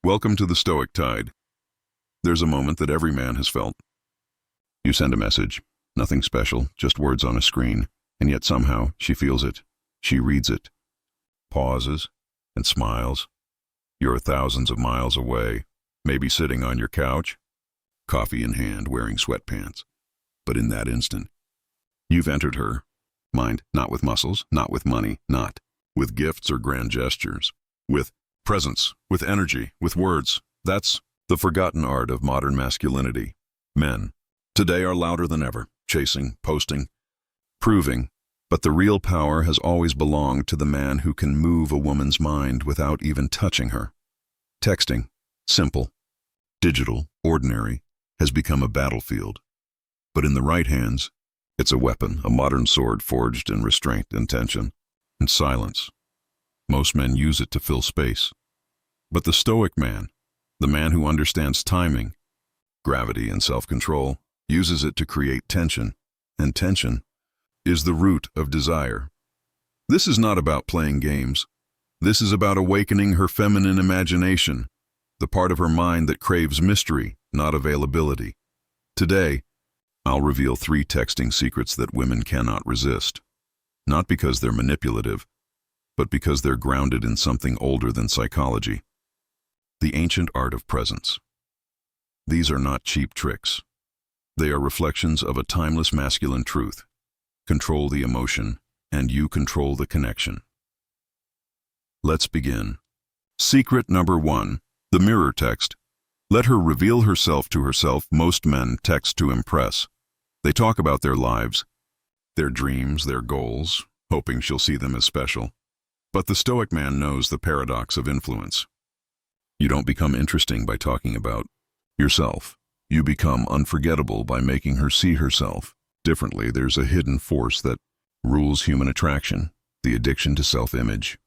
Welcome to the Stoic Tide. There's a moment that every man has felt. You send a message, nothing special, just words on a screen, and yet somehow she feels it. She reads it, pauses, and smiles. You're thousands of miles away, maybe sitting on your couch, coffee in hand, wearing sweatpants. But in that instant, you've entered her mind, not with muscles, not with money, not with gifts or grand gestures, with presence, with energy, with words. That's the forgotten art of modern masculinity. Men today are louder than ever, chasing, posting, proving, but the real power has always belonged to the man who can move a woman's mind without even touching her. Texting, simple, digital, ordinary, has become a battlefield. But in the right hands, it's a weapon, a modern sword forged in restraint and tension and silence. Most men use it to fill space. But the Stoic man, the man who understands timing, gravity, and self-control, uses it to create tension, and tension is the root of desire. This is not about playing games. This is about awakening her feminine imagination, the part of her mind that craves mystery, not availability. Today, I'll reveal 3 texting secrets that women cannot resist. Not because they're manipulative, but because they're grounded in something older than psychology. The ancient art of presence. These are not cheap tricks. They are reflections of a timeless masculine truth. Control the emotion, and you control the connection. Let's begin. Secret number 1, the mirror text. Let her reveal herself to herself. Most men text to impress. They talk about their lives, their dreams, their goals, hoping she'll see them as special. But the Stoic man knows the paradox of influence. You don't become interesting by talking about yourself. You become unforgettable by making her see herself differently. There's a hidden force that rules human attraction, the addiction to self-image.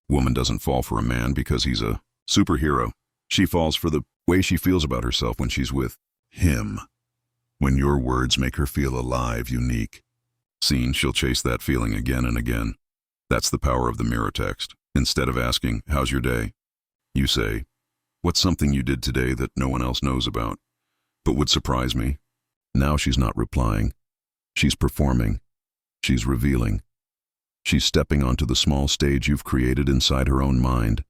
Woman doesn't fall for a man because he's a superhero. She falls for the way she feels about herself when she's with him. When your words make her feel alive, unique, seen, she'll chase that feeling again and again. That's the power of the mirror text. Instead of asking, "How's your day?" you say, "What's something you did today that no one else knows about, but would surprise me?" Now she's not replying. She's performing. She's revealing. She's stepping onto the small stage you've created inside her own mind.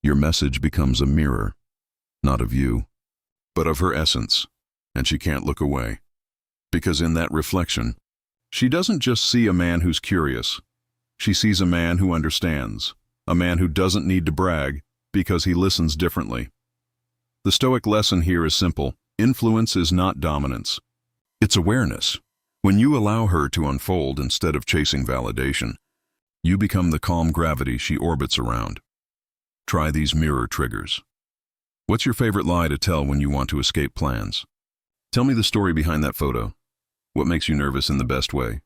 Your message becomes a mirror, not of you, but of her essence. And she can't look away. Because in that reflection, she doesn't just see a man who's curious. She sees a man who understands, a man who doesn't need to brag because he listens differently. The Stoic lesson here is simple. Influence is not dominance. It's awareness. When you allow her to unfold instead of chasing validation, you become the calm gravity she orbits around. Try these mirror triggers. What's your favorite lie to tell when you want to escape plans? Tell me the story behind that photo. What makes you nervous in the best way?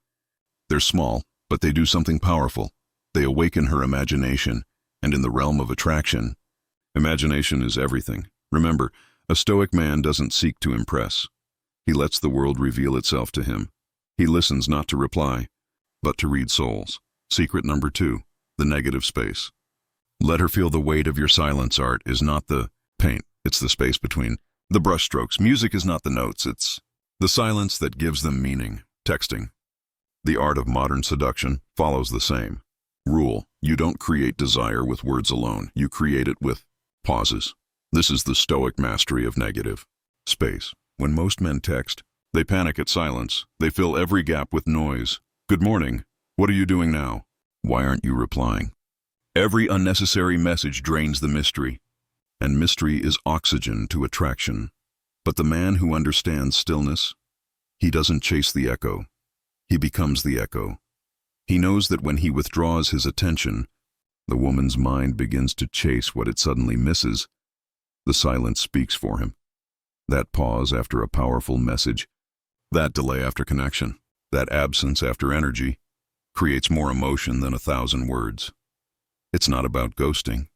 They're small, but they do something powerful. They awaken her imagination, and in the realm of attraction, imagination is everything. Remember, a Stoic man doesn't seek to impress. He lets the world reveal itself to him. He listens not to reply, but to read souls. Secret number 2, the negative space. Let her feel the weight of your silence. Art is not the paint, it's the space between the brushstrokes. Music is not the notes, it's the silence that gives them meaning. Texting. The art of modern seduction follows the same rule. You don't create desire with words alone. You create it with pauses. This is the Stoic mastery of negative space. When most men text, they panic at silence. They fill every gap with noise. Good morning. What are you doing now? Why aren't you replying? Every unnecessary message drains the mystery. And mystery is oxygen to attraction. But the man who understands stillness, he doesn't chase the echo. He becomes the echo. He knows that when he withdraws his attention, the woman's mind begins to chase what it suddenly misses. The silence speaks for him. That pause after a powerful message, that delay after connection, that absence after energy, creates more emotion than 1,000 words. It's not about ghosting.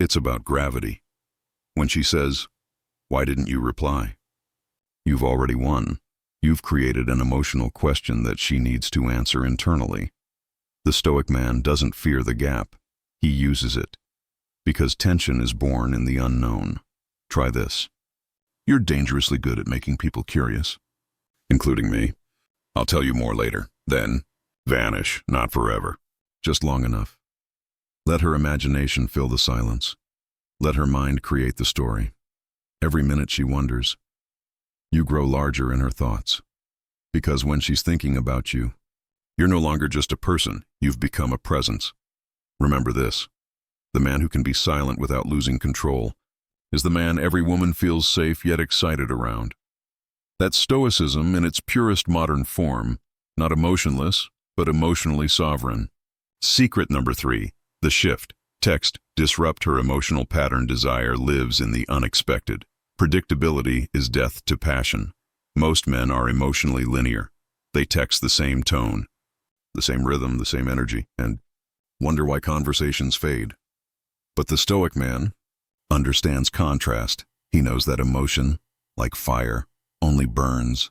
It's about gravity. When she says, "Why didn't you reply?" you've already won. You've created an emotional question that she needs to answer internally. The Stoic man doesn't fear the gap. He uses it. Because tension is born in the unknown. Try this. You're dangerously good at making people curious, including me. I'll tell you more later. Then, vanish, not forever. Just long enough. Let her imagination fill the silence. Let her mind create the story. Every minute she wonders. You grow larger in her thoughts. Because when she's thinking about you, you're no longer just a person, you've become a presence. Remember this. The man who can be silent without losing control is the man every woman feels safe yet excited around. That's stoicism in its purest modern form, not emotionless, but emotionally sovereign. Secret number 3, the shift. Text, disrupt her emotional pattern. Desire lives in the unexpected. Predictability is death to passion. Most men are emotionally linear. They text the same tone, the same rhythm, the same energy, and wonder why conversations fade. But the Stoic man understands contrast. He knows that emotion, like fire, only burns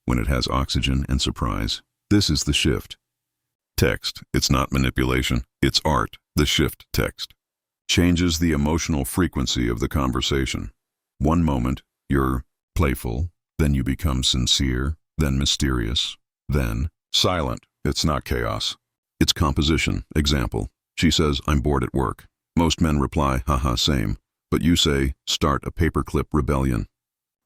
when it has oxygen and surprise. This is the shift. Text, it's not manipulation, it's art. The shift text changes the emotional frequency of the conversation. One moment, you're playful, then you become sincere, then mysterious, then silent. It's not chaos. It's composition. Example, she says, I'm bored at work. Most men reply, haha, same. But you say, start a paperclip rebellion.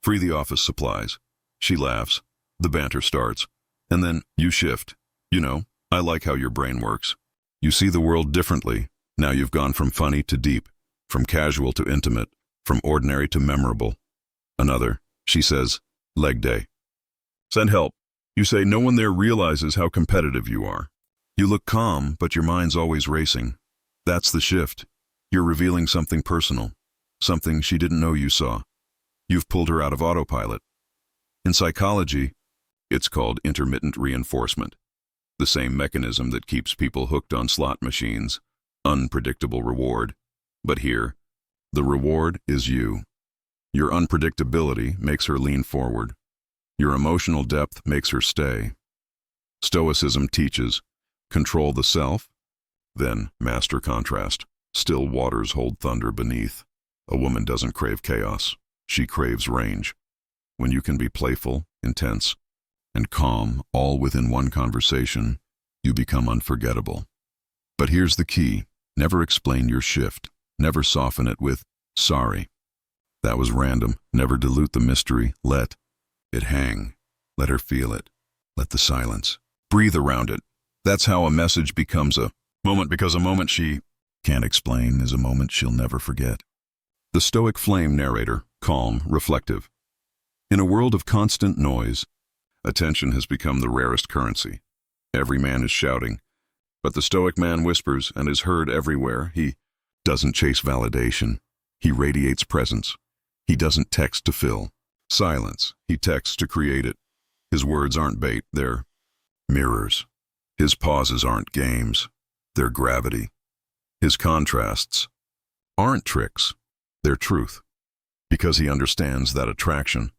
Free the office supplies. She laughs. The banter starts. And then you shift. You know, I like how your brain works. You see the world differently. Now you've gone from funny to deep, from casual to intimate, from ordinary to memorable. Another, she says, leg day. Send help. You say no one there realizes how competitive you are. You look calm, but your mind's always racing. That's the shift. You're revealing something personal, something she didn't know you saw. You've pulled her out of autopilot. In psychology, it's called intermittent reinforcement, the same mechanism that keeps people hooked on slot machines, unpredictable reward. But here, the reward is you. Your unpredictability makes her lean forward. Your emotional depth makes her stay. Stoicism teaches, control the self, then master contrast. Still waters hold thunder beneath. A woman doesn't crave chaos. She craves range. When you can be playful, intense, and calm, all within one conversation, you become unforgettable. But here's the key. Never explain your shift. Never soften it with, sorry. That was random. Never dilute the mystery. Let it hang. Let her feel it. Let the silence. Breathe around it. That's how a message becomes a moment, because a moment she can't explain is a moment she'll never forget. The Stoic flame narrator, calm, reflective. In a world of constant noise, attention has become the rarest currency. Every man is shouting, but the Stoic man whispers and is heard everywhere. He doesn't chase validation. He radiates presence. He doesn't text to fill silence. He texts to create it. His words aren't bait, they're mirrors. His pauses aren't games, they're gravity. His contrasts aren't tricks, they're truth. Because he understands that attraction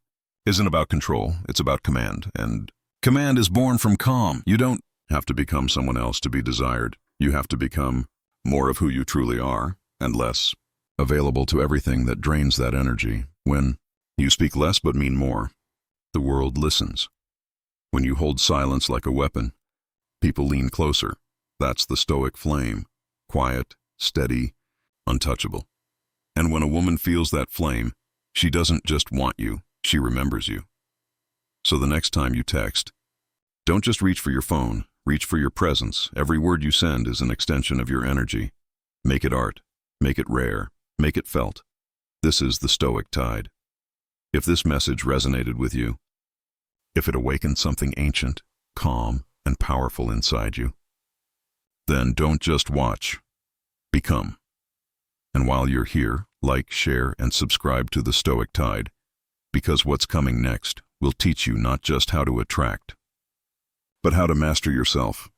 isn't about control, it's about command. And command is born from calm. You don't have to become someone else to be desired. You have to become more of who you truly are and less available to everything that drains that energy. When you speak less but mean more, the world listens. When you hold silence like a weapon, people lean closer. That's the Stoic flame. Quiet, steady, untouchable. And when a woman feels that flame, she doesn't just want you, she remembers you. So the next time you text, don't just reach for your phone, reach for your presence. Every word you send is an extension of your energy. Make it art, make it rare, make it felt. This is the Stoic Tide. If this message resonated with you, if it awakened something ancient, calm, and powerful inside you, then don't just watch, become. And while you're here, like, share, and subscribe to the Stoic Tide, because what's coming next will teach you not just how to attract, but how to master yourself.